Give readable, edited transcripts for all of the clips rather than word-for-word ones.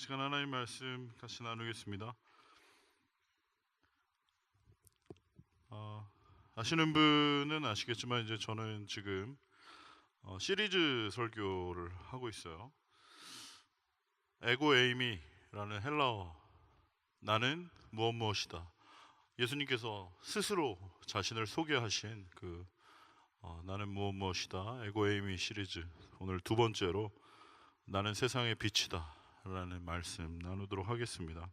시간 하나님 말씀 같이 나누겠습니다. 아시는 분은 아시겠지만 이제 저는 지금 시리즈 설교를 하고 있어요. 에고 에이미라는 헬라어, 나는 무엇이다. 예수님께서 스스로 자신을 소개하신 그 나는 무엇이다 에고 에이미 시리즈, 오늘 두 번째로 나는 세상의 빛이다 라는 말씀 나누도록 하겠습니다.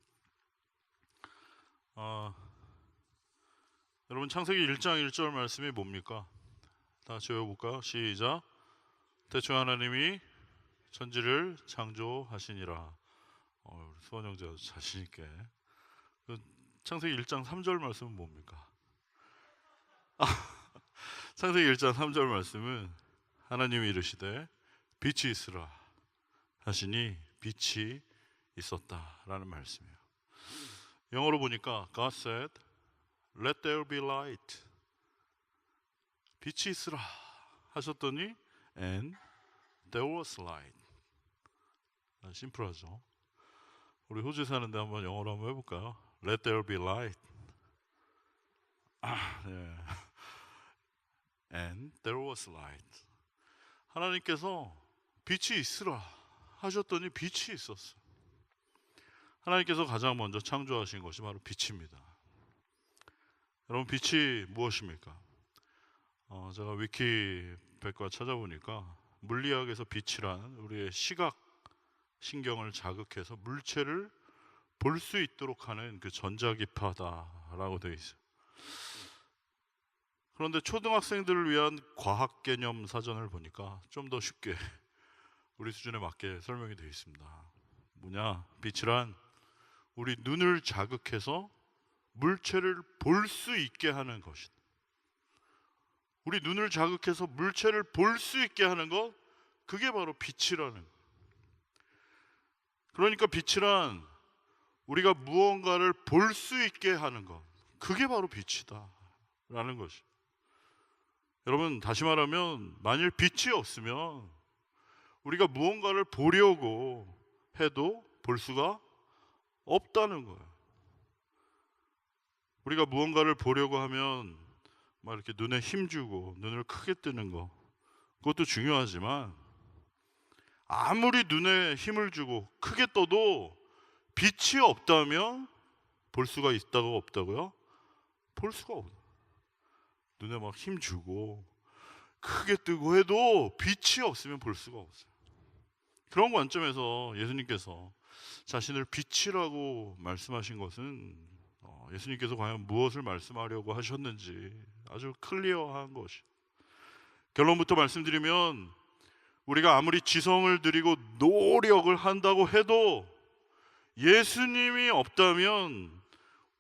여러분, 창세기 1장 1절 말씀이 뭡니까? 다 같이 외워볼까요? 시작. 태초에 하나님이 천지를 창조하시니라. 우리 수원 형제 아주 자신있게. 창세기 1장 3절 말씀은 뭡니까? 창세기 1장 3절 말씀은 하나님이 이르시되 빛이 있으라 하시니 빛이 있었다라는 말씀이에요. 영어로 보니까 God said, Let there be light. 빛이 있으라 하셨더니 And there was light. 심플하죠. 우리 호주에 사는데 한번 영어로 한번 해볼까요? Let there be light. 네. And there was light. 하나님께서 빛이 있으라 하셨더니 빛이 있었어. 하나님께서 가장 먼저 창조하신 것이 바로 빛입니다. 여러분, 빛이 무엇입니까? 제가 위키 백과 찾아보니까 물리학에서 빛이란 우리의 시각 신경을 자극해서 물체를 볼 수 있도록 하는 그 전자기파다라고 되어 있어요. 그런데 초등학생들을 위한 과학 개념 사전을 보니까 좀 더 쉽게 우리 수준에 맞게 설명이 되어 있습니다. 뭐냐? 빛이란 우리 눈을 자극해서 물체를 볼 수 있게 하는 것이다. 우리 눈을 자극해서 물체를 볼 수 있게 하는 것, 그게 바로 빛이라는 거예요. 그러니까 빛이란 우리가 무언가를 볼 수 있게 하는 것, 그게 바로 빛이다 라는 것이. 여러분, 다시 말하면 만일 빛이 없으면 우리가 무언가를 보려고 해도 볼 수가 없다는 거예요. 우리가 무언가를 보려고 하면 막 이렇게 눈에 힘주고 눈을 크게 뜨는 거, 그것도 중요하지만 아무리 눈에 힘을 주고 크게 떠도 빛이 없다면 볼 수가 있다고 없다고요? 볼 수가 없어요. 눈에 막 힘주고 크게 뜨고 해도 빛이 없으면 볼 수가 없어요. 그런 관점에서 예수님께서 자신을 빛이라고 말씀하신 것은 예수님께서 과연 무엇을 말씀하려고 하셨는지 아주 클리어한 것이. 결론부터 말씀드리면, 우리가 아무리 지성을 들이고 노력을 한다고 해도 예수님이 없다면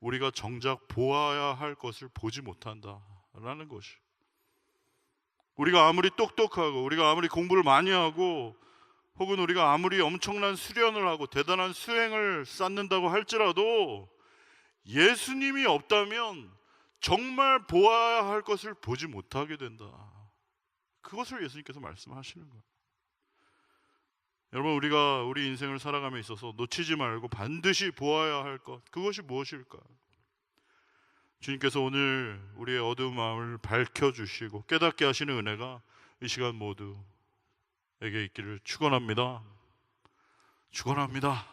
우리가 정작 보아야 할 것을 보지 못한다라는 것이. 우리가 아무리 똑똑하고 우리가 아무리 공부를 많이 하고 혹은 우리가 아무리 엄청난 수련을 하고 대단한 수행을 쌓는다고 할지라도 예수님이 없다면 정말 보아야 할 것을 보지 못하게 된다. 그것을 예수님께서 말씀하시는 거예요. 여러분, 우리가 우리 인생을 살아감에 있어서 놓치지 말고 반드시 보아야 할 것, 그것이 무엇일까? 주님께서 오늘 우리의 어두운 마음을 밝혀주시고 깨닫게 하시는 은혜가 이 시간 모두에게 있기를 축원합니다. 축원합니다.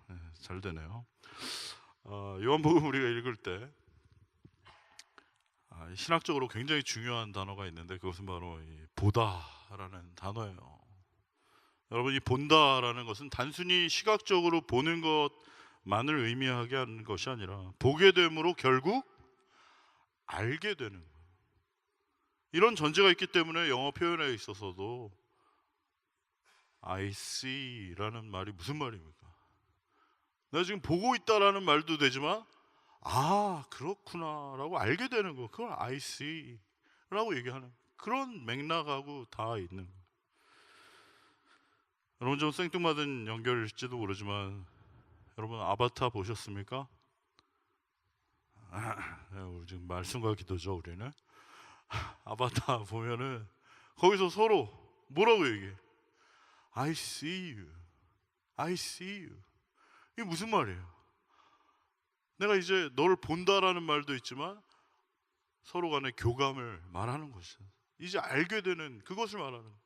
네, 잘 되네요. 요한복음 우리가 읽을 때 신학적으로 굉장히 중요한 단어가 있는데 그것은 바로 이 보다라는 단어예요. 여러분, 이 본다라는 것은 단순히 시각적으로 보는 것만을 의미하게 하는 것이 아니라 보게 됨으로 결국 알게 되는 거예요. 이런 전제가 있기 때문에 영어 표현에 있어서도 I see라는 말이 무슨 말입니까? 내가 지금 보고 있다라는 말도 되지만 그렇구나 라고 알게 되는 거, 그걸 I see 라고 얘기하는 그런 맥락하고 다 있는 거예요. 여러분, 좀 생뚱맞은 연결일지도 모르지만 여러분, 아바타 보셨습니까? 우리 지금 말씀과 기도죠. 우리는 아바타 보면은 거기서 서로 뭐라고 얘기해? I see you, I see you. 이게 무슨 말이에요? 내가 이제 너를 본다라는 말도 있지만 서로 간의 교감을 말하는 것이죠. 이제 알게 되는 그것을 말하는 거예요.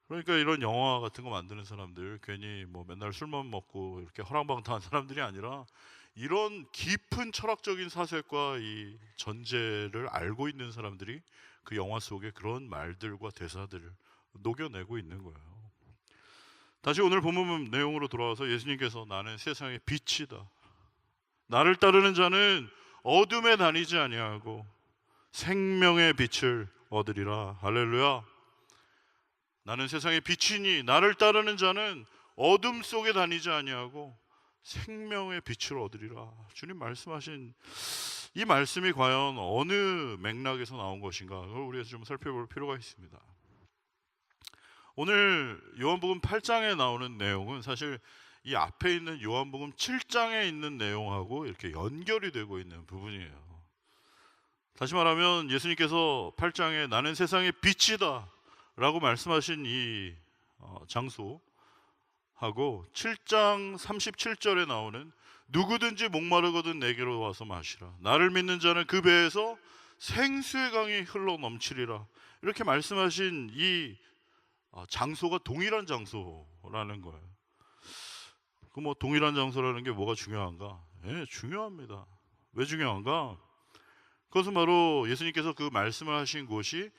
그러니까 이런 영화 같은 거 만드는 사람들, 괜히 뭐 맨날 술만 먹고 이렇게 허랑방탕한 사람들이 아니라 이런 깊은 철학적인 사색과 이 전제를 알고 있는 사람들이 그 영화 속에 그런 말들과 대사들을 녹여내고 있는 거예요. 다시 오늘 본문 내용으로 돌아와서 예수님께서 나는 세상의 빛이다. 나를 따르는 자는 어둠에 다니지 아니하고 생명의 빛을 얻으리라. 할렐루야. 나는 세상의 빛이니 나를 따르는 자는 어둠 속에 다니지 아니하고 생명의 빛을 얻으리라. 주님 말씀하신 이 말씀이 과연 어느 맥락에서 나온 것인가, 그걸 우리가 좀 살펴볼 필요가 있습니다. 오늘 요한복음 8장에 나오는 내용은 사실 이 앞에 있는 요한복음 7장에 있는 내용하고 이렇게 연결이 되고 있는 부분이에요. 다시 말하면 예수님께서 8장에 나는 세상의 빛이다 라고 말씀하신 이 장소하고 7장 37절에 나오는 누구든지 목마르거든 내게로 와서 마시라. 나를 믿는 자는 그 배에서 생수의 강이 흘러 넘치리라. 이렇게 말씀하신 이 장소가 동일한 장소라는 거예요. 그 뭐 동일한 장소라는 게 뭐가 중요한가? 예, 중요합니다. 왜 중요한가? 그것은 바로 예수님께서 그 말씀을 하신 곳이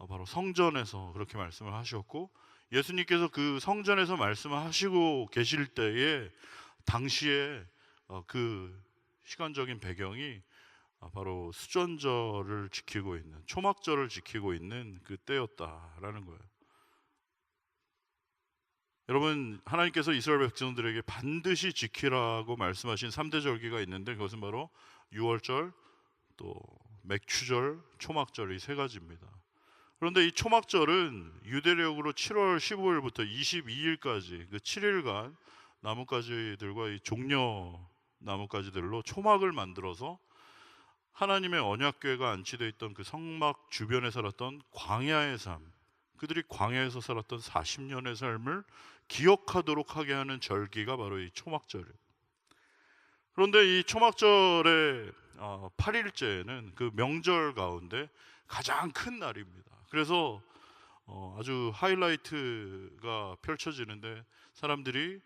바로 성전에서 그렇게 말씀을 하셨고, 예수님께서 그 성전에서 말씀을 하시고 계실 때에 당시에 그 시간적인 배경이 바로 수전절을 지키고 있는, 초막절을 지키고 있는 그 때였다라는 거예요. 여러분, 하나님께서 이스라엘 백성들에게 반드시 지키라고 말씀하신 3대 절기가 있는데 그것은 바로 유월절, 또 맥추절, 초막절, 이 세 가지입니다. 그런데 이 초막절은 유대력으로 7월 15일부터 22일까지 그 7일간 나뭇가지들과 이 종려 나뭇가지들로 초막을 만들어서 하나님의 언약궤가 안치되어 있던 그 성막 주변에 살았던 광야의 삶, 그들이 광야에서 살았던 40년의 삶을 기억하도록 하게 하는 절기가 바로 이 초막절이에요. 그런데 이 초막절의 8일째는 그 명절 가운데 가장 큰 날입니다. 그래서 아주 하이라이트가 펼쳐지는데 사람들이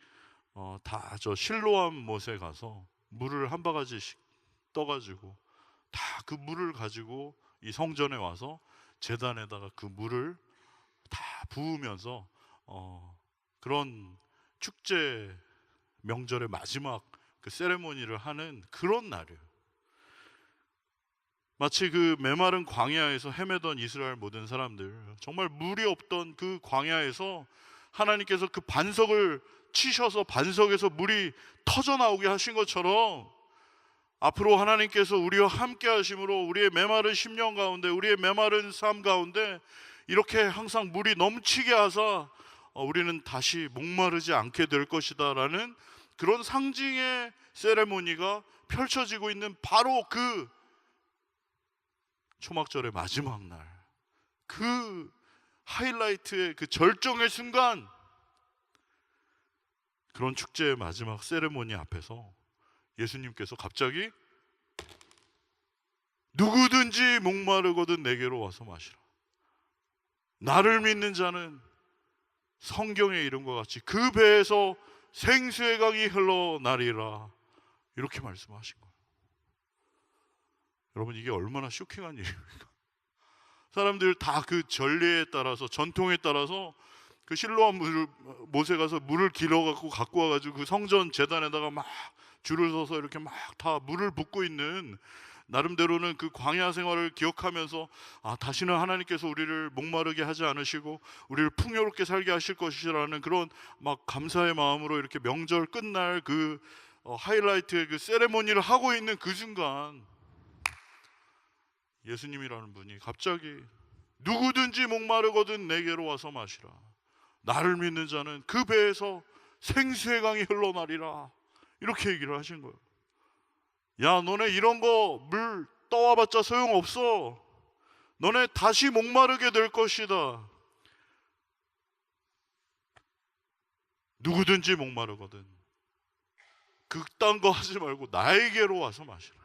다 저 실로암 못에 가서 물을 한 바가지씩 떠가지고 다 그 물을 가지고 이 성전에 와서 제단에다가 그 물을 다 부으면서 그런 축제 명절의 마지막 그 세레모니를 하는 그런 날이에요. 마치 그 메마른 광야에서 헤매던 이스라엘 모든 사람들, 정말 물이 없던 그 광야에서 하나님께서 그 반석을 치셔서 반석에서 물이 터져 나오게 하신 것처럼 앞으로 하나님께서 우리와 함께 하심으로 우리의 메마른 심령 가운데, 우리의 메마른 삶 가운데 이렇게 항상 물이 넘치게 하사 우리는 다시 목마르지 않게 될 것이다 라는 그런 상징의 세레모니가 펼쳐지고 있는 바로 그 초막절의 마지막 날, 그 하이라이트의 그 절정의 순간, 그런 축제의 마지막 세레모니 앞에서 예수님께서 갑자기 누구든지 목마르거든 내게로 와서 마시라. 나를 믿는 자는 성경의 이름과 같이 그 배에서 생수의 강이 흘러나리라. 이렇게 말씀하신 거예요. 여러분, 이게 얼마나 쇼킹한 일입니까? 사람들 다 그 전례에 따라서, 전통에 따라서 그 실로암 못에 가서 물을 길어갖고 갖고 와가지고 그 성전 제단에다가 막 줄을 서서 이렇게 막 다 물을 붓고 있는, 나름대로는 그 광야 생활을 기억하면서 다시는 하나님께서 우리를 목마르게 하지 않으시고 우리를 풍요롭게 살게 하실 것이라는 그런 막 감사의 마음으로 이렇게 명절 끝날 그 하이라이트의 그 세레모니를 하고 있는 그 순간, 예수님이라는 분이 갑자기 누구든지 목마르거든 내게로 와서 마시라. 나를 믿는 자는 그 배에서 생수의 강이 흘러나리라. 이렇게 얘기를 하신 거예요. 야, 너네 이런 거 물 떠와봤자 소용없어. 너네 다시 목마르게 될 것이다. 누구든지 목마르거든 그딴 거 하지 말고 나에게로 와서 마시라.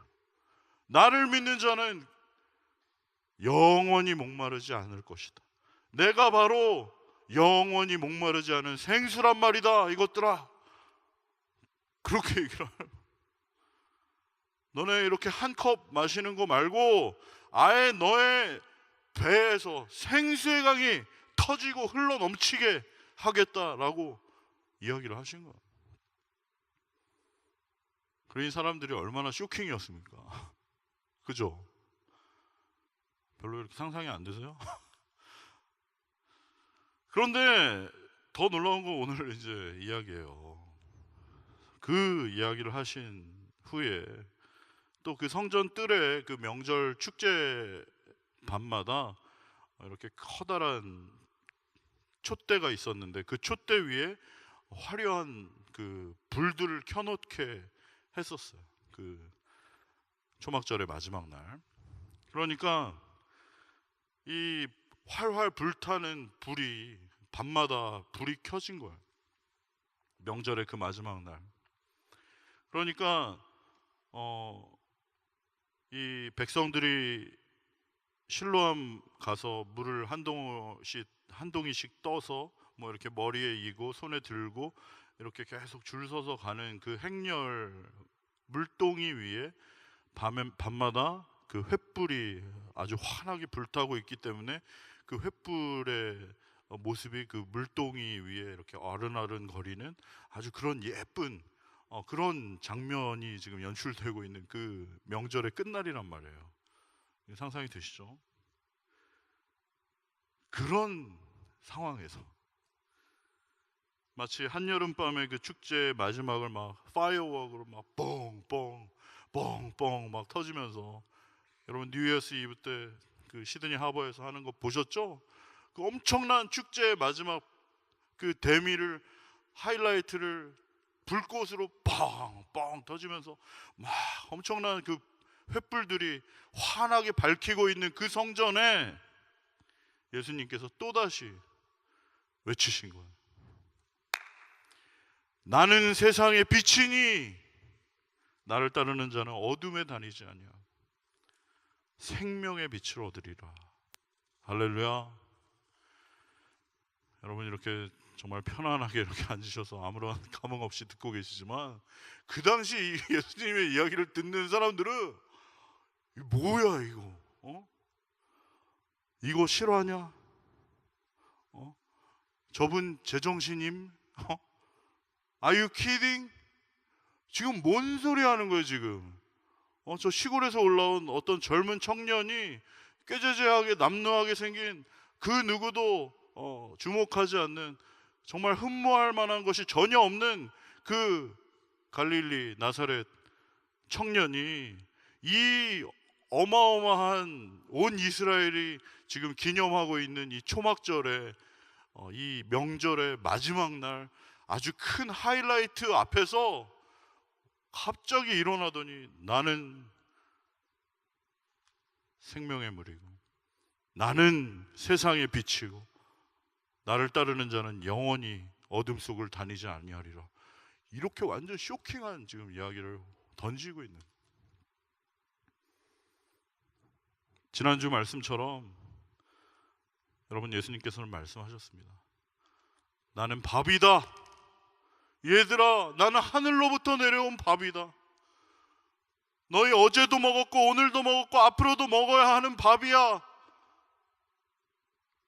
나를 믿는 자는 영원히 목마르지 않을 것이다. 내가 바로 영원히 목마르지 않은 생수란 말이다 이것들아. 그렇게 얘기를 하는. 너네 이렇게 한 컵 마시는 거 말고 아예 너의 배에서 생수의 강이 터지고 흘러 넘치게 하겠다라고 이야기를 하신 거야. 그러니 사람들이 얼마나 쇼킹이었습니까? 그죠? 별로 이렇게 상상이 안 되세요? 그런데 더 놀라운 건 오늘 이제 이야기예요. 그 이야기를 하신 후에 또 그 성전 뜰에 그 명절 축제 밤마다 이렇게 커다란 촛대가 있었는데 그 촛대 위에 화려한 그 불들을 켜놓게 했었어요. 그 초막절의 마지막 날. 그러니까 이 활활 불타는 불이 밤마다 불이 켜진 거예요. 명절의 그 마지막 날. 그러니까 이 백성들이 실로암 가서 물을 한 동이씩 떠서 뭐 이렇게 머리에 이고 손에 들고 이렇게 계속 줄 서서 가는 그 행렬 물동이 위에 밤마다 그 횃불이 아주 환하게 불타고 있기 때문에 그 횃불의 모습이 그 물동이 위에 이렇게 아른아른 거리는 아주 그런 예쁜 그런 장면이 지금 연출되고 있는 그 명절의 끝날이란 말이에요. 상상이 되시죠? 그런 상황에서 마치 한여름밤의 그 축제의 마지막을 막 파이어워크로 막 뻥뻥 뻥뻥 막 터지면서, 여러분 뉴이어스 이브 때 그 시드니 하버에서 하는 거 보셨죠? 그 엄청난 축제의 마지막 그 대미를 하이라이트를 불꽃으로 뻥뻥 터지면서 막 엄청난 그 횃불들이 환하게 밝히고 있는 그 성전에 예수님께서 또다시 외치신 거예요. 나는 세상의 빛이니 나를 따르는 자는 어둠에 다니지 아니하고 생명의 빛을 얻으리라. 할렐루야. 여러분 이렇게 정말 편안하게 이렇게 앉으셔서 아무런 감흥 없이 듣고 계시지만 그 당시 예수님의 이야기를 듣는 사람들은 뭐야 이거? 이거 실화냐? 저분 제정신임? Are you kidding? 지금 뭔 소리 하는 거예요 지금? 저 시골에서 올라온 어떤 젊은 청년이 꾀죄죄하게 남루하게 생긴 그 누구도 주목하지 않는 정말 흠모할 만한 것이 전혀 없는 그 갈릴리 나사렛 청년이 이 어마어마한 온 이스라엘이 지금 기념하고 있는 이 초막절에 이 명절의 마지막 날 아주 큰 하이라이트 앞에서 갑자기 일어나더니 나는 생명의 물이고 나는 세상의 빛이고 나를 따르는 자는 영원히 어둠 속을 다니지 아니하리라. 이렇게 완전 쇼킹한 지금 이야기를 던지고 있는. 지난주 말씀처럼 여러분 예수님께서는 말씀하셨습니다. 나는 밥이다. 얘들아, 나는 하늘로부터 내려온 밥이다. 너희 어제도 먹었고 오늘도 먹었고 앞으로도 먹어야 하는 밥이야.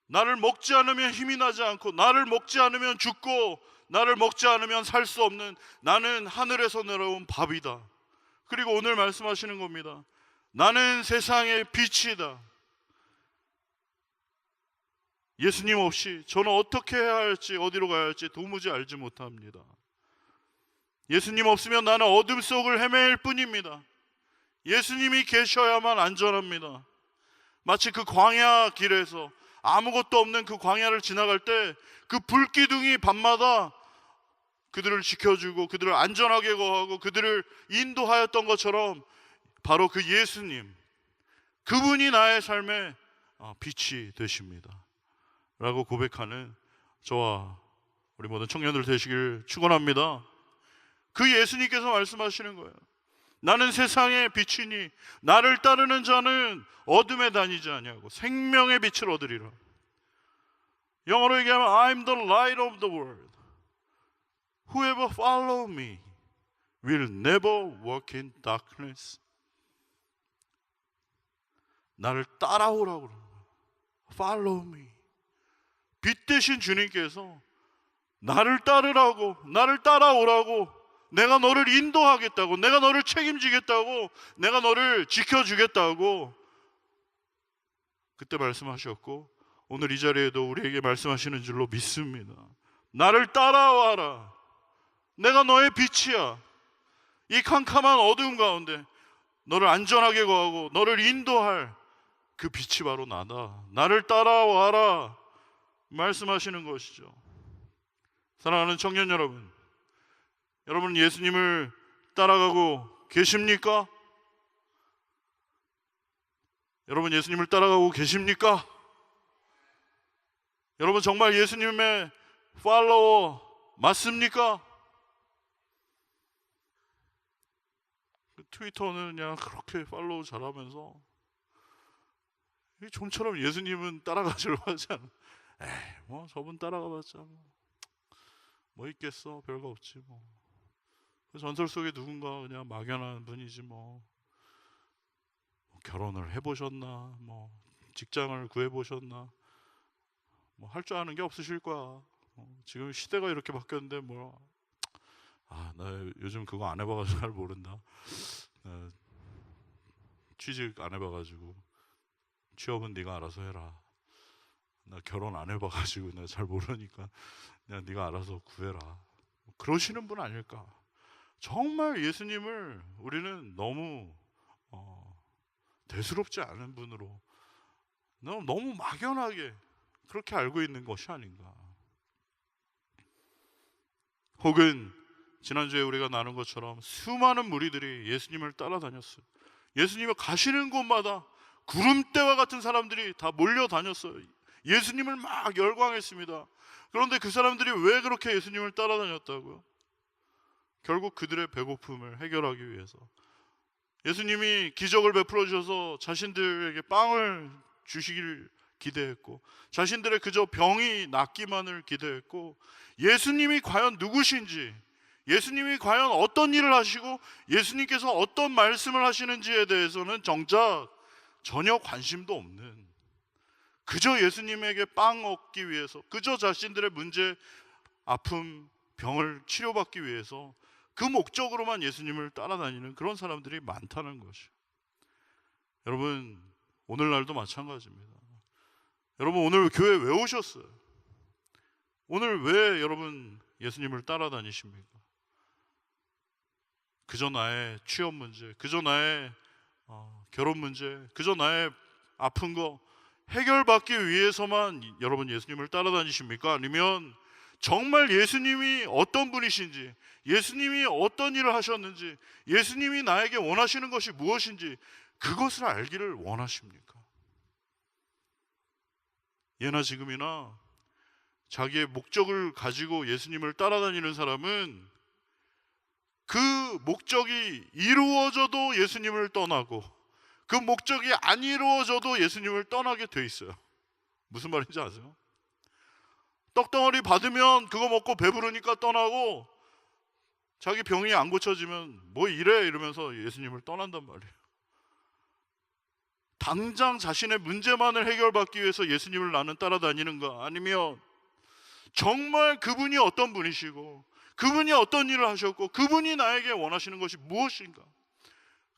나를 먹지 않으면 힘이 나지 않고 나를 먹지 않으면 죽고 나를 먹지 않으면 살 수 없는 나는 하늘에서 내려온 밥이다. 그리고 오늘 말씀하시는 겁니다. 나는 세상의 빛이다. 예수님 없이 저는 어떻게 해야 할지 어디로 가야 할지 도무지 알지 못합니다. 예수님 없으면 나는 어둠 속을 헤매일 뿐입니다. 예수님이 계셔야만 안전합니다. 마치 그 광야 길에서 아무것도 없는 그 광야를 지나갈 때 그 불기둥이 밤마다 그들을 지켜주고 그들을 안전하게 거하고 그들을 인도하였던 것처럼 바로 그 예수님, 그분이 나의 삶의 빛이 되십니다 라고 고백하는 저와 우리 모든 청년들 되시길 축원합니다. 그 예수님께서 말씀하시는 거예요. 나는 세상의 빛이니 나를 따르는 자는 어둠에 다니지 아니하고 생명의 빛을 얻으리라. 영어로 얘기하면 I'm the light of the world. Whoever follow me will never walk in darkness. 나를 따라오라고 그러는 거예요. Follow me. 빛 대신 주님께서 나를 따르라고, 나를 따라오라고, 내가 너를 인도하겠다고, 내가 너를 책임지겠다고, 내가 너를 지켜주겠다고 그때 말씀하셨고, 오늘 이 자리에도 우리에게 말씀하시는 줄로 믿습니다. 나를 따라와라. 내가 너의 빛이야. 이 캄캄한 어두운 가운데 너를 안전하게 거하고 너를 인도할 그 빛이 바로 나다. 나를 따라와라 말씀하시는 것이죠. 사랑하는 청년 여러분, 여러분 예수님을 따라가고 계십니까? 여러분 예수님을 따라가고 계십니까? 여러분 정말 예수님의 팔로워 맞습니까? 트위터는 그냥 그렇게 팔로우 잘하면서 좀처럼 예수님은 따라가지려고 하지 않아. 에이 뭐 저분 따라가봤자 뭐 있겠어, 별거 없지 뭐. 그 전설 속에 누군가 그냥 막연한 분이지 뭐. 결혼을 해보셨나, 뭐 직장을 구해보셨나, 뭐 할 줄 아는 게 없으실 거야. 지금 시대가 이렇게 바뀌었는데 뭐, 나 요즘 그거 안 해봐가지고 잘 모른다. 취직 안 해봐가지고 취업은 네가 알아서 해라. 나 결혼 안 해봐가지고 내가 잘 모르니까 그냥 네가 알아서 구해라. 그러시는 분 아닐까? 정말 예수님을 우리는 너무 대수롭지 않은 분으로 너무 막연하게 그렇게 알고 있는 것이 아닌가. 혹은 지난주에 우리가 나눈 것처럼 수많은 무리들이 예수님을 따라다녔어요. 예수님이 가시는 곳마다 구름대와 같은 사람들이 다 몰려다녔어요. 예수님을 막 열광했습니다. 그런데 그 사람들이 왜 그렇게 예수님을 따라다녔다고요? 결국 그들의 배고픔을 해결하기 위해서. 예수님이 기적을 베풀어 주셔서 자신들에게 빵을 주시길 기대했고, 자신들의 그저 병이 낫기만을 기대했고, 예수님이 과연 누구신지, 예수님이 과연 어떤 일을 하시고 예수님께서 어떤 말씀을 하시는지에 대해서는 정작 전혀 관심도 없는, 그저 예수님에게 빵 얻기 위해서, 그저 자신들의 문제, 아픔, 병을 치료받기 위해서 그 목적으로만 예수님을 따라다니는 그런 사람들이 많다는 것이죠. 여러분 오늘날도 마찬가지입니다. 여러분 오늘 교회 왜 오셨어요? 오늘 왜 여러분 예수님을 따라다니십니까? 그저 나의 취업 문제, 그저 나의 결혼 문제, 그저 나의 아픈 거 해결받기 위해서만 여러분 예수님을 따라다니십니까? 아니면 정말 예수님이 어떤 분이신지, 예수님이 어떤 일을 하셨는지, 예수님이 나에게 원하시는 것이 무엇인지 그것을 알기를 원하십니까? 예나 지금이나 자기의 목적을 가지고 예수님을 따라다니는 사람은 그 목적이 이루어져도 예수님을 떠나고, 그 목적이 안 이루어져도 예수님을 떠나게 돼 있어요. 무슨 말인지 아세요? 떡덩어리 받으면 그거 먹고 배부르니까 떠나고, 자기 병이 안 고쳐지면 뭐 이래 이러면서 예수님을 떠난단 말이에요. 당장 자신의 문제만을 해결받기 위해서 예수님을 나는 따라다니는가, 아니면 정말 그분이 어떤 분이시고 그분이 어떤 일을 하셨고 그분이 나에게 원하시는 것이 무엇인가,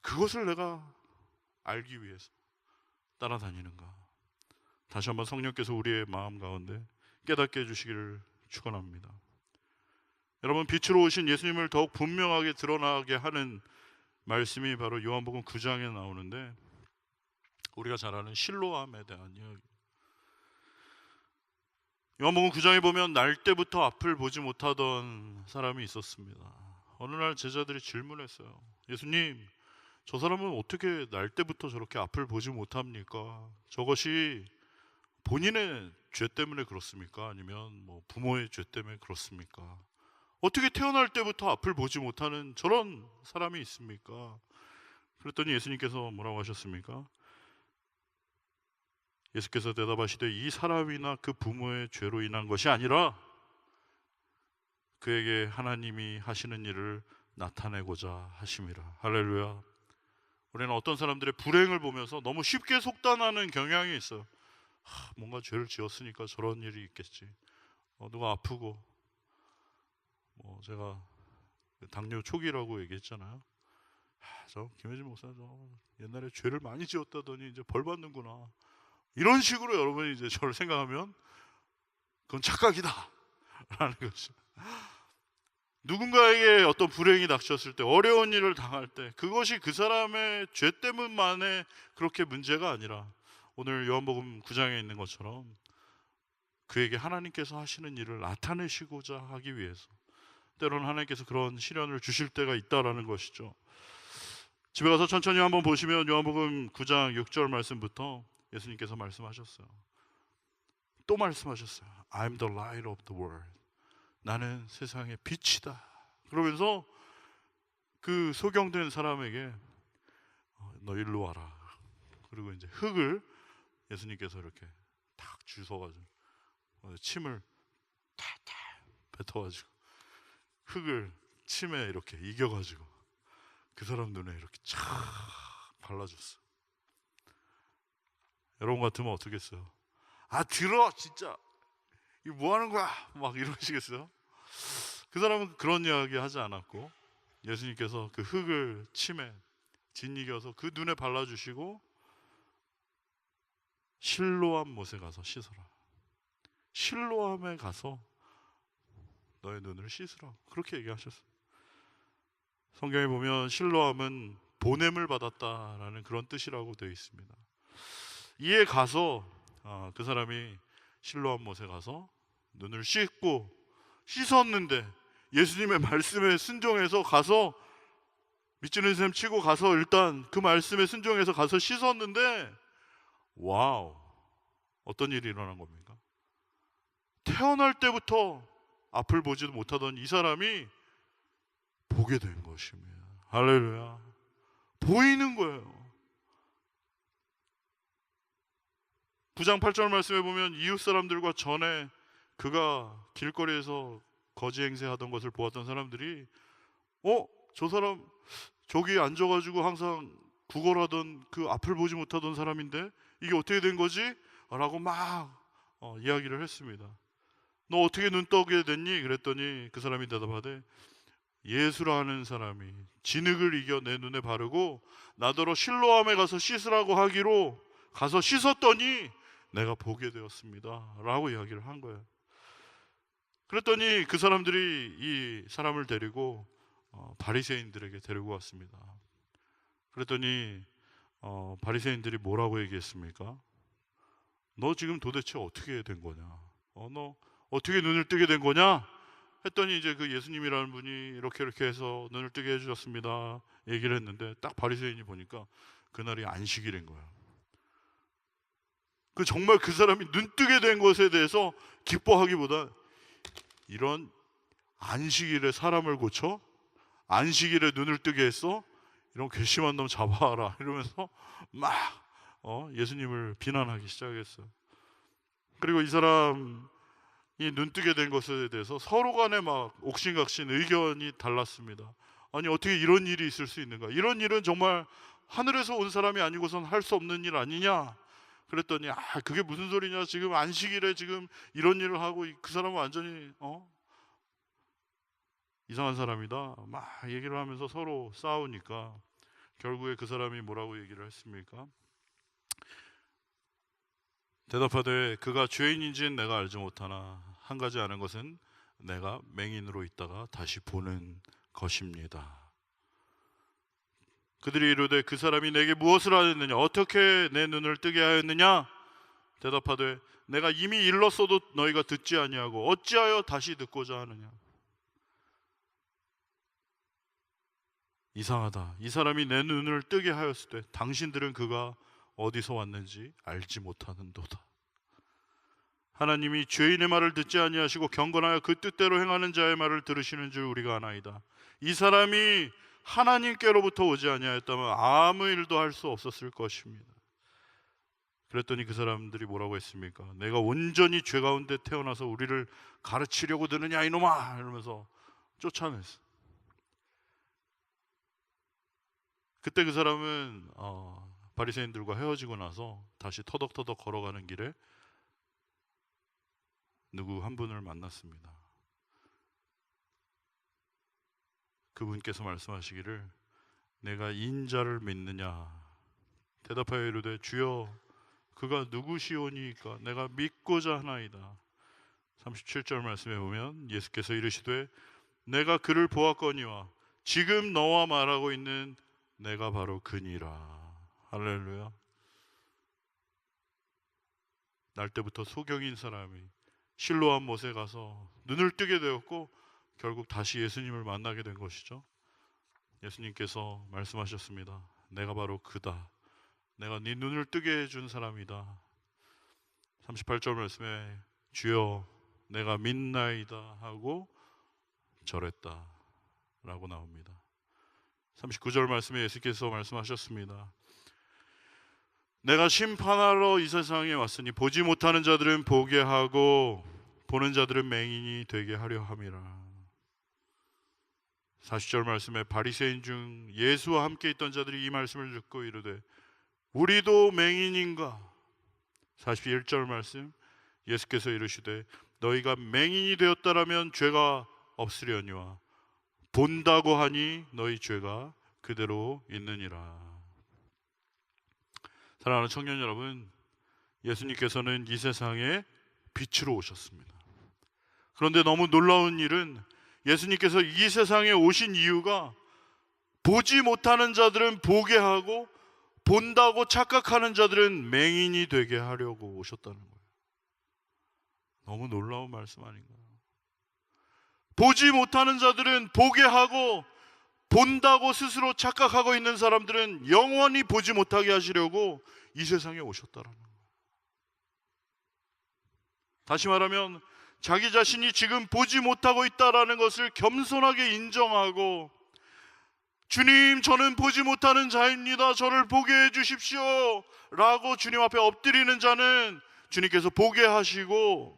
그것을 내가 알기 위해서 따라다니는가. 다시 한번 성령께서 우리의 마음 가운데 깨닫게 해주시기를 축원합니다. 여러분 빛으로 오신 예수님을 더욱 분명하게 드러나게 하는 말씀이 바로 요한복음 9장에 나오는데, 우리가 잘 아는 실로암에 대한 이야기. 요한복음 9장에 보면 날 때부터 앞을 보지 못하던 사람이 있었습니다. 어느 날 제자들이 질문했어요. 예수님, 저 사람은 어떻게 날 때부터 저렇게 앞을 보지 못합니까? 저것이 본인의 죄 때문에 그렇습니까? 아니면 뭐 부모의 죄 때문에 그렇습니까? 어떻게 태어날 때부터 앞을 보지 못하는 저런 사람이 있습니까? 그랬더니 예수님께서 뭐라고 하셨습니까? 예수께서 대답하시되 이 사람이나 그 부모의 죄로 인한 것이 아니라 그에게 하나님이 하시는 일을 나타내고자 하심이라. 할렐루야. 우리는 어떤 사람들의 불행을 보면서 너무 쉽게 속단하는 경향이 있어요. 뭔가 죄를 지었으니까 저런 일이 있겠지. 누가 아프고, 제가 당뇨 초기라고 얘기했잖아요. 저 김혜진 목사 저 옛날에 죄를 많이 지었다더니 이제 벌 받는구나. 이런 식으로 여러분이 이제 저를 생각하면 그건 착각이다 라는 것이. 누군가에게 어떤 불행이 닥쳤을 때, 어려운 일을 당할 때, 그것이 그 사람의 죄 때문만에 그렇게 문제가 아니라 오늘 요한복음 9장에 있는 것처럼 그에게 하나님께서 하시는 일을 나타내시고자 하기 위해서 때로는 하나님께서 그런 시련을 주실 때가 있다라는 것이죠. 집에 가서 천천히 한번 보시면 요한복음 9장 6절 말씀부터 예수님께서 말씀하셨어요. 또 말씀하셨어요. I'm the light of the world. 나는 세상의 빛이다. 그러면서 그 소경된 사람에게 너 일로 와라. 그리고 이제 흙을 예수님께서 이렇게 탁 주워가지고 침을 탁탁 뱉어가지고 흙을 침에 이렇게 이겨가지고 그 사람 눈에 이렇게 쫙 발라줬어. 여러분 같으면 어떻겠어요? 들어 진짜 이거 뭐 하는 거야? 막 이러시겠어요? 그 사람은 그런 이야기 하지 않았고 예수님께서 그 흙을 침에 짓이겨서 그 눈에 발라주시고 실로암 못에 가서 씻어라. 실로암에 가서 너의 눈을 씻으라. 그렇게 얘기하셨어요. 성경에 보면 실로암은 보냄을 받았다라는 그런 뜻이라고 되어 있습니다. 이에 가서 그 사람이 실로암 못에 가서 눈을 씻고 씻었는데 예수님의 말씀에 순종해서 가서 미치는 셈 치고 가서 일단 그 말씀에 순종해서 가서 씻었는데 와우, 어떤 일이 일어난 겁니까? 태어날 때부터 앞을 보지도 못하던 이 사람이 보게 된 것입니다. 할렐루야. 보이는 거예요. 9장 8절 말씀에 보면 이웃 사람들과 전에 그가 길거리에서 거지 행세하던 것을 보았던 사람들이 저 사람 저기 앉아가지고 항상 구걸하던 그 앞을 보지 못하던 사람인데 이게 어떻게 된 거지? 라고 막 이야기를 했습니다. 너 어떻게 눈 떠게 됐니? 그랬더니 그 사람이 대답하되 예수라는 사람이 진흙을 이겨 내 눈에 바르고 나더러 실로암에 가서 씻으라고 하기로 가서 씻었더니 내가 보게 되었습니다 라고 이야기를 한 거예요. 그랬더니 그 사람들이 이 사람을 데리고 바리새인들에게 데리고 왔습니다. 그랬더니 바리새인들이 뭐라고 얘기했습니까? 너 지금 도대체 어떻게 된 거냐? 너 어떻게 눈을 뜨게 된 거냐? 했더니 이제 그 예수님이라는 분이 이렇게 해서 눈을 뜨게 해주셨습니다 얘기를 했는데 딱 바리새인이 보니까 그날이 안식일인 거야. 정말 그 사람이 눈 뜨게 된 것에 대해서 기뻐하기보다 이런 안식일에 사람을 고쳐? 안식일에 눈을 뜨게 했어? 이런 괘씸한 놈 잡아와라 이러면서 막 예수님을 비난하기 시작했어요. 그리고 이 사람이 눈 뜨게 된 것에 대해서 서로 간에 막 옥신각신 의견이 달랐습니다. 아니 어떻게 이런 일이 있을 수 있는가? 이런 일은 정말 하늘에서 온 사람이 아니고선 할 수 없는 일 아니냐? 그랬더니 그게 무슨 소리냐? 지금 안식일에 지금 이런 일을 하고 그 사람은 완전히 이상한 사람이다 막 얘기를 하면서 서로 싸우니까 결국에 그 사람이 뭐라고 얘기를 했습니까? 대답하되 그가 죄인인지는 내가 알지 못하나 한 가지 아는 것은 내가 맹인으로 있다가 다시 보는 것입니다. 그들이 이르되 그 사람이 내게 무엇을 하였느냐? 어떻게 내 눈을 뜨게 하였느냐? 대답하되 내가 이미 일렀어도 너희가 듣지 아니하고 어찌하여 다시 듣고자 하느냐? 이상하다. 이 사람이 내 눈을 뜨게 하였을 때 당신들은 그가 어디서 왔는지 알지 못하는도다. 하나님이 죄인의 말을 듣지 아니하시고 경건하여 그 뜻대로 행하는 자의 말을 들으시는 줄 우리가 아나이다. 이 사람이 하나님께로부터 오지 아니하였다면 아무 일도 할 수 없었을 것입니다. 그랬더니 그 사람들이 뭐라고 했습니까? 내가 온전히 죄 가운데 태어나서 우리를 가르치려고 드느냐 이놈아, 이러면서 쫓아냈어. 그때 그 사람은 바리새인들과 헤어지고 나서 다시 터덕터덕 걸어가는 길에 누구 한 분을 만났습니다. 그분께서 말씀하시기를 내가 인자를 믿느냐? 대답하여 이르되 주여 그가 누구시오니까 내가 믿고자 하나이다. 37절 말씀에 보면 예수께서 이르시되 내가 그를 보았거니와 지금 너와 말하고 있는 내가 바로 그니라. 할렐루야. 날 때부터 소경인 사람이 실로암 못에 가서 눈을 뜨게 되었고 결국 다시 예수님을 만나게 된 것이죠. 예수님께서 말씀하셨습니다. 내가 바로 그다. 내가 네 눈을 뜨게 해준 사람이다. 38절 말씀에 주여 내가 믿나이다 하고 절했다 라고 나옵니다. 39절 말씀에 예수께서 말씀하셨습니다. 내가 심판하러 이 세상에 왔으니 보지 못하는 자들은 보게 하고 보는 자들은 맹인이 되게 하려 함이라. 40절 말씀에 바리새인 중 예수와 함께 있던 자들이 이 말씀을 듣고 이르되 우리도 맹인인가? 41절 말씀 예수께서 이르시되 너희가 맹인이 되었다라면 죄가 없으려니와 본다고 하니 너희 죄가 그대로 있느니라. 사랑하는 청년 여러분, 예수님께서는 이 세상에 빛으로 오셨습니다. 그런데 너무 놀라운 일은 예수님께서 이 세상에 오신 이유가 보지 못하는 자들은 보게 하고 본다고 착각하는 자들은 맹인이 되게 하려고 오셨다는 거예요. 너무 놀라운 말씀 아닌가요? 보지 못하는 자들은 보게 하고 본다고 스스로 착각하고 있는 사람들은 영원히 보지 못하게 하시려고 이 세상에 오셨다는 거예요. 다시 말하면 자기 자신이 지금 보지 못하고 있다는 것을 겸손하게 인정하고 주님 저는 보지 못하는 자입니다. 저를 보게 해주십시오 라고 주님 앞에 엎드리는 자는 주님께서 보게 하시고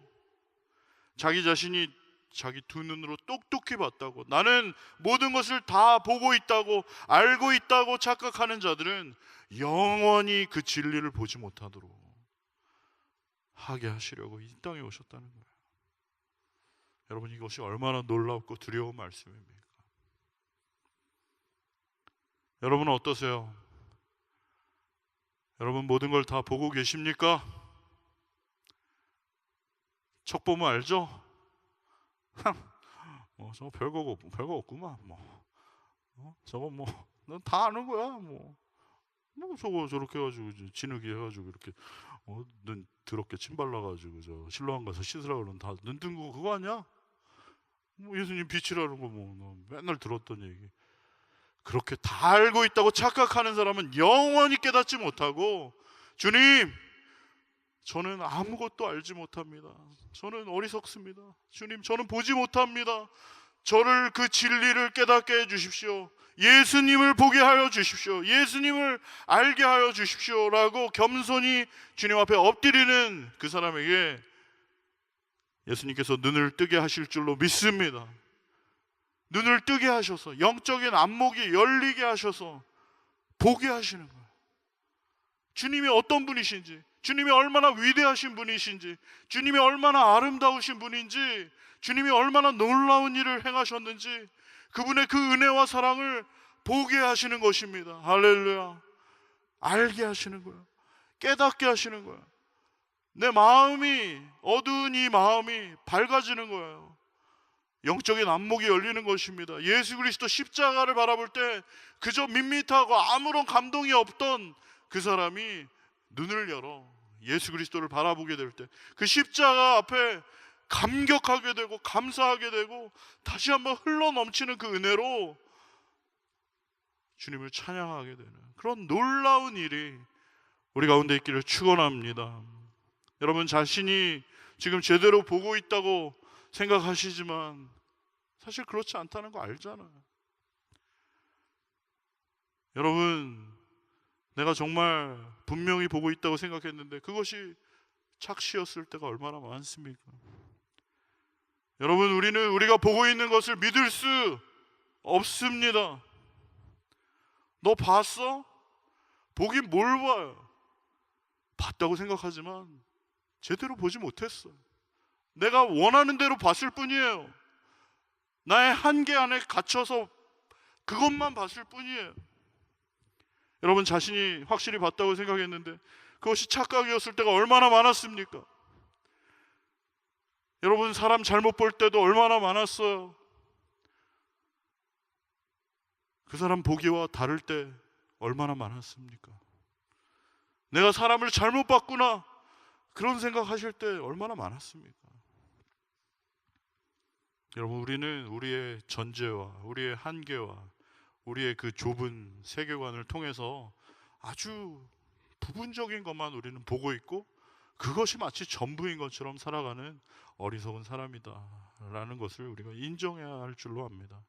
자기 자신이 자기 두 눈으로 똑똑히 봤다고 나는 모든 것을 다 보고 있다고 알고 있다고 착각하는 자들은 영원히 그 진리를 보지 못하도록 하게 하시려고 이 땅에 오셨다는 거예요. 여러분 이것이 얼마나 놀랍고 두려운 말씀입니까? 여러분은 어떠세요? 여러분 모든 걸 다 보고 계십니까? 척 보면 알죠? 저거 별거 없구만. 저거 넌 다 아는 거야. 저거 저렇게 해가지고 진흙이 해가지고 이렇게 눈 더럽게 침 발라가지고 저 실로암 가서 씻으라 그러면 다 눈 뜬 거 그거 아니야? 예수님 빛이라는 거 맨날 들었던 얘기. 그렇게 다 알고 있다고 착각하는 사람은 영원히 깨닫지 못하고 주님 저는 아무것도 알지 못합니다. 저는 어리석습니다. 주님 저는 보지 못합니다. 저를 그 진리를 깨닫게 해주십시오. 예수님을 보게 하여 주십시오. 예수님을 알게 하여 주십시오 라고 겸손히 주님 앞에 엎드리는 그 사람에게 예수님께서 눈을 뜨게 하실 줄로 믿습니다. 눈을 뜨게 하셔서 영적인 안목이 열리게 하셔서 보게 하시는 거예요. 주님이 어떤 분이신지, 주님이 얼마나 위대하신 분이신지, 주님이 얼마나 아름다우신 분인지, 주님이 얼마나 놀라운 일을 행하셨는지 그분의 그 은혜와 사랑을 보게 하시는 것입니다. 할렐루야. 알게 하시는 거예요. 깨닫게 하시는 거예요. 내 마음이 어두운 이 마음이 밝아지는 거예요. 영적인 안목이 열리는 것입니다. 예수 그리스도 십자가를 바라볼 때 그저 밋밋하고 아무런 감동이 없던 그 사람이 눈을 열어 예수 그리스도를 바라보게 될 때 그 십자가 앞에 감격하게 되고 감사하게 되고 다시 한번 흘러넘치는 그 은혜로 주님을 찬양하게 되는 그런 놀라운 일이 우리 가운데 있기를 축원합니다. 여러분 자신이 지금 제대로 보고 있다고 생각하시지만 사실 그렇지 않다는 거 알잖아요. 여러분, 내가 정말 분명히 보고 있다고 생각했는데 그것이 착시였을 때가 얼마나 많습니까? 여러분, 우리가 보고 있는 것을 믿을 수 없습니다. 너 봤어? 보긴 뭘 봐요? 봤다고 생각하지만 제대로 보지 못했어. 내가 원하는 대로 봤을 뿐이에요. 나의 한계 안에 갇혀서 그것만 봤을 뿐이에요. 여러분, 자신이 확실히 봤다고 생각했는데 그것이 착각이었을 때가 얼마나 많았습니까? 여러분, 사람 잘못 볼 때도 얼마나 많았어요. 그 사람 보기와 다를 때 얼마나 많았습니까? 내가 사람을 잘못 봤구나, 그런 생각하실 때 얼마나 많았습니까? 여러분, 우리는 우리의 전제와 우리의 한계와 우리의 그 좁은 세계관을 통해서 아주 부분적인 것만 우리는 보고 있고 그것이 마치 전부인 것처럼 살아가는 어리석은 사람이다라는 것을 우리가 인정해야 할 줄로 압니다.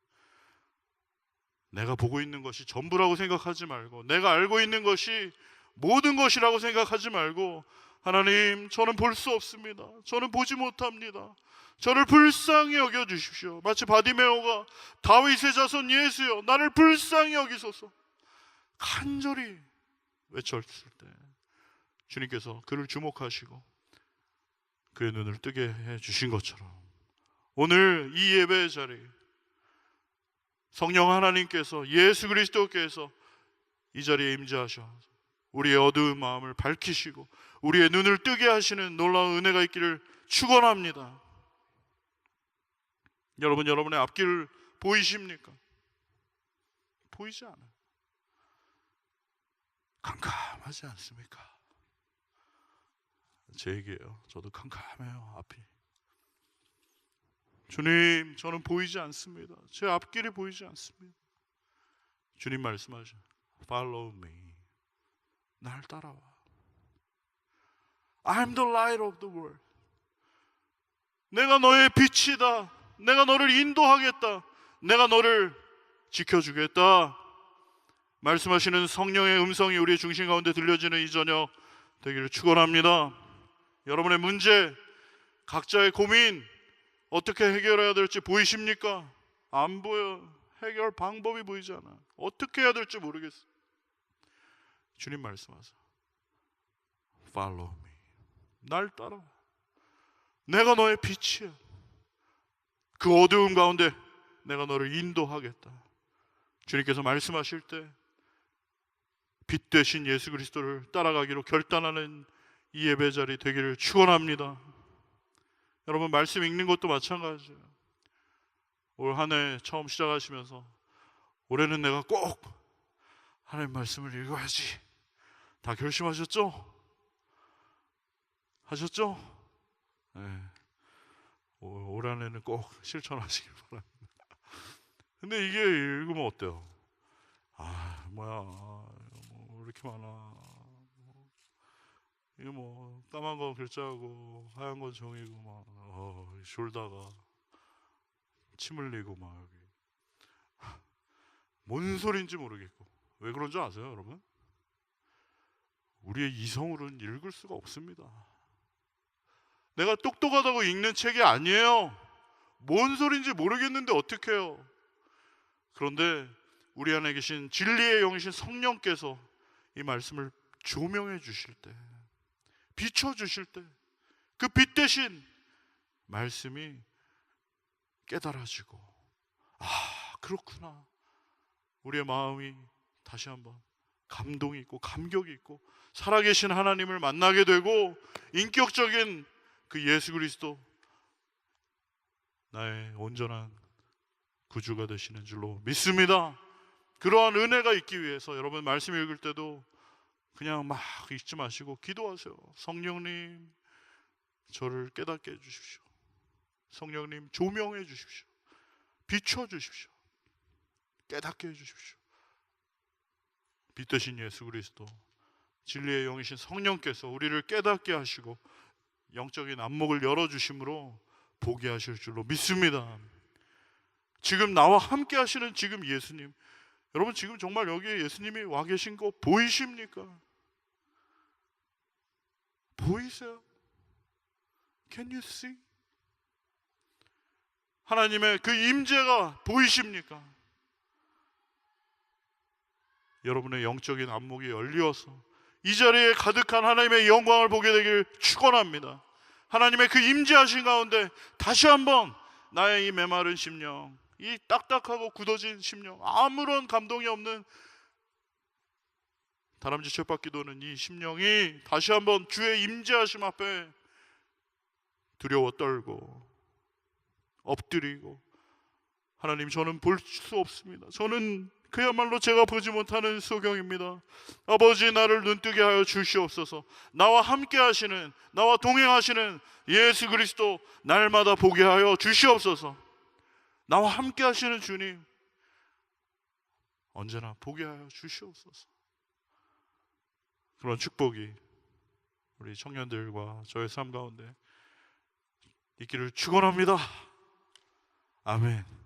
내가 보고 있는 것이 전부라고 생각하지 말고, 내가 알고 있는 것이 모든 것이라고 생각하지 말고, 하나님, 저는 볼 수 없습니다. 저는 보지 못합니다. 저를 불쌍히 여겨주십시오. 마치 바디메오가 다윗의 자손 예수여, 나를 불쌍히 여기소서 간절히 외쳤을 때 주님께서 그를 주목하시고 그의 눈을 뜨게 해주신 것처럼, 오늘 이 예배의 자리 성령 하나님께서, 예수 그리스도께서 이 자리에 임재하셔 우리의 어두운 마음을 밝히시고 우리의 눈을 뜨게 하시는 놀라운 은혜가 있기를 축원합니다. 여러분, 여러분의 앞길을 보이십니까? 보이지 않아요. 캄캄하지 않습니까? 제 얘기예요. 저도 캄캄해요, 앞이. 주님, 저는 보이지 않습니다. 제 앞길이 보이지 않습니다. 주님 말씀하셔, Follow me. 날 따라와. I'm the light of the world. 내가 너의 빛이다. 내가 너를 인도하겠다. 내가 너를 지켜주겠다. 말씀하시는 성령의 음성이 우리의 중심 가운데 들려지는 이 저녁 되기를 축원합니다. 여러분의 문제, 각자의 고민 어떻게 해결해야 될지 보이십니까? 안 보여. 해결 방법이 보이지 않아. 어떻게 해야 될지 모르겠어. 주님 말씀하세요. Follow me. 날 따라와. 내가 너의 빛이야. 그 어두움 가운데 내가 너를 인도하겠다. 주님께서 말씀하실 때 빛 되신 예수 그리스도를 따라가기로 결단하는 이 예배 자리 되기를 축원합니다. 여러분, 말씀 읽는 것도 마찬가지예요. 올 한 해 처음 시작하시면서 올해는 내가 꼭 하나님 말씀을 읽어야지 다 결심하셨죠? 하셨죠? 네. 올 한 해는 꼭 실천하시길 바랍니다. 근데 이게 읽으면 어때요? 뭐야, 뭐 이렇게 많아. 이게 뭐 까만 건 글자고 하얀 건 종이고 막 졸다가 침 흘리고 막 여기 뭔 소리인지 모르겠고. 왜 그런 줄 아세요, 여러분? 우리의 이성으로는 읽을 수가 없습니다. 내가 똑똑하다고 읽는 책이 아니에요. 뭔 소리인지 모르겠는데 어떡해요? 그런데 우리 안에 계신 진리의 영이신 성령께서 이 말씀을 조명해 주실 때, 비춰 주실 때, 그 빛 대신 말씀이 깨달아지고, 그렇구나. 우리의 마음이 다시 한번 감동이 있고 감격이 있고 살아계신 하나님을 만나게 되고 인격적인 그 예수 그리스도, 나의 온전한 구주가 되시는 줄로 믿습니다. 그러한 은혜가 있기 위해서 여러분, 말씀 읽을 때도 그냥 막 읽지 마시고 기도하세요. 성령님, 저를 깨닫게 해주십시오. 성령님, 조명해 주십시오. 비춰 주십시오. 깨닫게 해주십시오. 빛 되신 예수 그리스도, 진리의 영이신 성령께서 우리를 깨닫게 하시고 영적인 안목을 열어주심으로 보게 하실 줄로 믿습니다. 지금 나와 함께 하시는 지금 예수님, 여러분 지금 정말 여기에 예수님이 와 계신 거 보이십니까? 보이세요? Can you see? 하나님의 그 임재가 보이십니까? 여러분의 영적인 안목이 열리어서 이 자리에 가득한 하나님의 영광을 보게 되길 축원합니다. 하나님의 그 임재하신 가운데 다시 한번 나의 이 메마른 심령, 이 딱딱하고 굳어진 심령, 아무런 감동이 없는 다람쥐 쳇바퀴 도는 이 심령이 다시 한번 주의 임재하심 앞에 두려워 떨고 엎드리고, 하나님 저는 볼 수 없습니다. 저는 그야말로 제가 보지 못하는 소경입니다. 아버지 나를 눈뜨게 하여 주시옵소서. 나와 함께 하시는, 나와 동행하시는 예수 그리스도 날마다 보게 하여 주시옵소서. 나와 함께 하시는 주님 언제나 보게 하여 주시옵소서. 그런 축복이 우리 청년들과 저의 삶 가운데 있기를 축원합니다. 아멘.